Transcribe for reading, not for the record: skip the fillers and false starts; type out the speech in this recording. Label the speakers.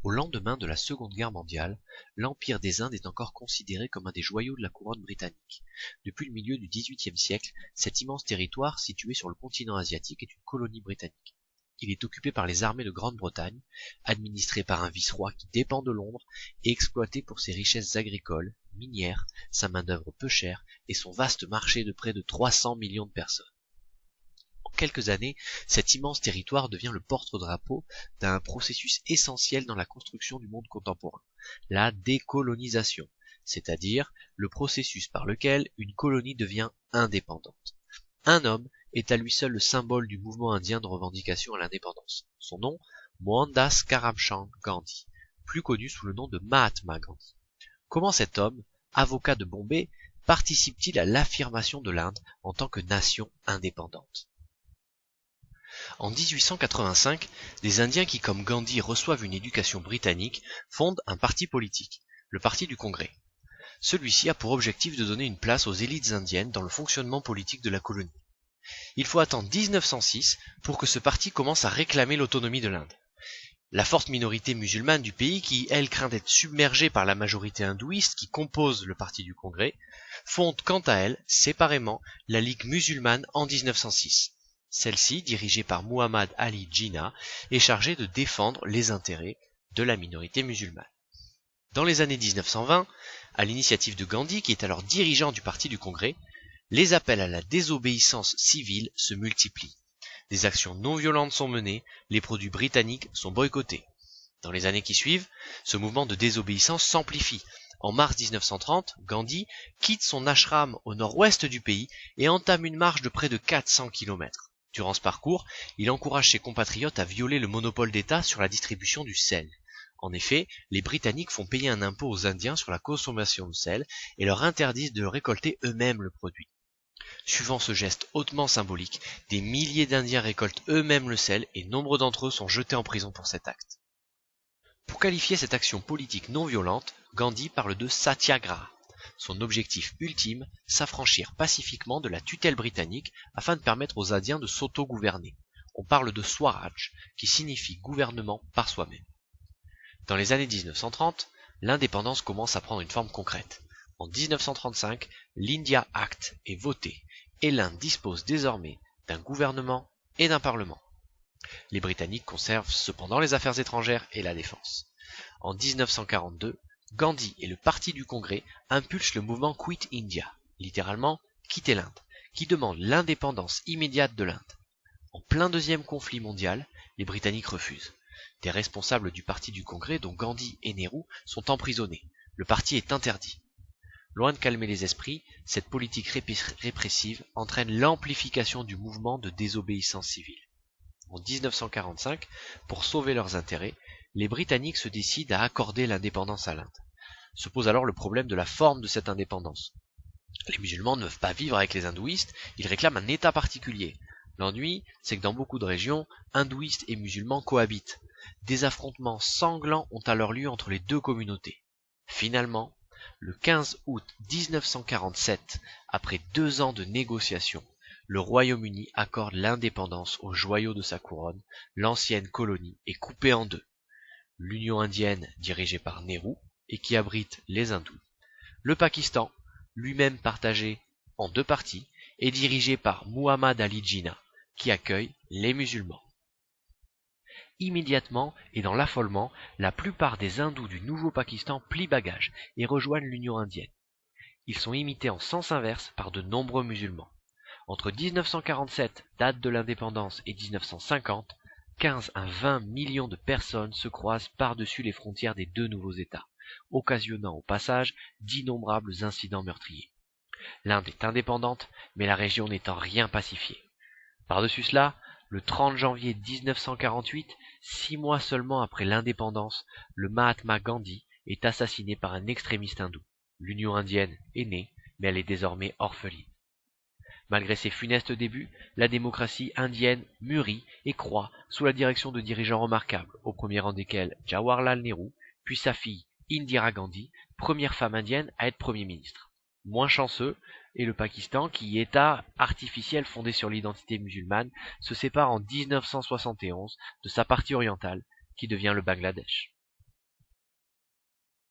Speaker 1: Au lendemain de la Seconde Guerre mondiale, l'Empire des Indes est encore considéré comme un des joyaux de la couronne britannique. Depuis le milieu du XVIIIe siècle, cet immense territoire situé sur le continent asiatique est une colonie britannique. Il est occupé par les armées de Grande-Bretagne, administré par un vice-roi qui dépend de Londres et exploité pour ses richesses agricoles, minières, sa main-d'œuvre peu chère et son vaste marché de près de 300 millions de personnes. En quelques années, cet immense territoire devient le porte-drapeau d'un processus essentiel dans la construction du monde contemporain, la décolonisation, c'est-à-dire le processus par lequel une colonie devient indépendante. Un homme est à lui seul le symbole du mouvement indien de revendication à l'indépendance. Son nom, Mohandas Karamchand Gandhi, plus connu sous le nom de Mahatma Gandhi. Comment cet homme, avocat de Bombay, participe-t-il à l'affirmation de l'Inde en tant que nation indépendante ? En 1885, des Indiens qui, comme Gandhi, reçoivent une éducation britannique, fondent un parti politique, le Parti du Congrès. Celui-ci a pour objectif de donner une place aux élites indiennes dans le fonctionnement politique de la colonie. Il faut attendre 1906 pour que ce parti commence à réclamer l'autonomie de l'Inde. La forte minorité musulmane du pays, qui, elle, craint d'être submergée par la majorité hindouiste qui compose le Parti du Congrès, fonde quant à elle, séparément, la Ligue musulmane en 1906. Celle-ci, dirigée par Muhammad Ali Jinnah, est chargée de défendre les intérêts de la minorité musulmane. Dans les années 1920, à l'initiative de Gandhi, qui est alors dirigeant du Parti du Congrès, les appels à la désobéissance civile se multiplient. Des actions non violentes sont menées, les produits britanniques sont boycottés. Dans les années qui suivent, ce mouvement de désobéissance s'amplifie. En mars 1930, Gandhi quitte son ashram au nord-ouest du pays et entame une marche de près de 400 km. Durant ce parcours, il encourage ses compatriotes à violer le monopole d'État sur la distribution du sel. En effet, les Britanniques font payer un impôt aux Indiens sur la consommation de sel et leur interdisent de récolter eux-mêmes le produit. Suivant ce geste hautement symbolique, des milliers d'Indiens récoltent eux-mêmes le sel et nombre d'entre eux sont jetés en prison pour cet acte. Pour qualifier cette action politique non violente, Gandhi parle de satyagraha. Son objectif ultime, s'affranchir pacifiquement de la tutelle britannique afin de permettre aux Indiens de s'auto-gouverner. On parle de Swaraj, qui signifie gouvernement par soi-même. Dans les années 1930, l'indépendance commence à prendre une forme concrète. En 1935, l'India Act est voté et l'Inde dispose désormais d'un gouvernement et d'un parlement. Les Britanniques conservent cependant les affaires étrangères et la défense. En 1942, Gandhi et le Parti du Congrès impulsent le mouvement Quit India, littéralement quitter l'Inde, qui demande l'indépendance immédiate de l'Inde. En plein deuxième conflit mondial, les Britanniques refusent. Des responsables du Parti du Congrès, dont Gandhi et Nehru, sont emprisonnés. Le parti est interdit. Loin de calmer les esprits, cette politique répressive entraîne l'amplification du mouvement de désobéissance civile. En 1945, pour sauver leurs intérêts, les Britanniques se décident à accorder l'indépendance à l'Inde. Se pose alors le problème de la forme de cette indépendance. Les musulmans ne peuvent pas vivre avec les hindouistes, ils réclament un État particulier. L'ennui, c'est que dans beaucoup de régions, hindouistes et musulmans cohabitent. Des affrontements sanglants ont alors lieu entre les deux communautés. Finalement, le 15 août 1947, après 2 ans de négociations, le Royaume-Uni accorde l'indépendance au joyau de sa couronne, l'ancienne colonie est coupée en deux. L'Union indienne, dirigée par Nehru, et qui abrite les hindous. Le Pakistan, lui-même partagé en 2 parties, est dirigé par Muhammad Ali Jinnah, qui accueille les musulmans. Immédiatement et dans l'affolement, la plupart des hindous du nouveau Pakistan plient bagages et rejoignent l'Union indienne. Ils sont imités en sens inverse par de nombreux musulmans. Entre 1947, date de l'indépendance, et 1950, 15 à 20 millions de personnes se croisent par-dessus les frontières des 2 nouveaux États, occasionnant au passage d'innombrables incidents meurtriers. L'Inde est indépendante, mais la région n'est en rien pacifiée. Par-dessus cela, le 30 janvier 1948, 6 mois seulement après l'indépendance, le Mahatma Gandhi est assassiné par un extrémiste hindou. L'Union indienne est née, mais elle est désormais orpheline. Malgré ses funestes débuts, la démocratie indienne mûrit et croît sous la direction de dirigeants remarquables, au premier rang desquels Jawaharlal Nehru, puis sa fille Indira Gandhi, première femme indienne à être Premier ministre. Moins chanceux est le Pakistan qui, État artificiel fondé sur l'identité musulmane, se sépare en 1971 de sa partie orientale qui devient le Bangladesh.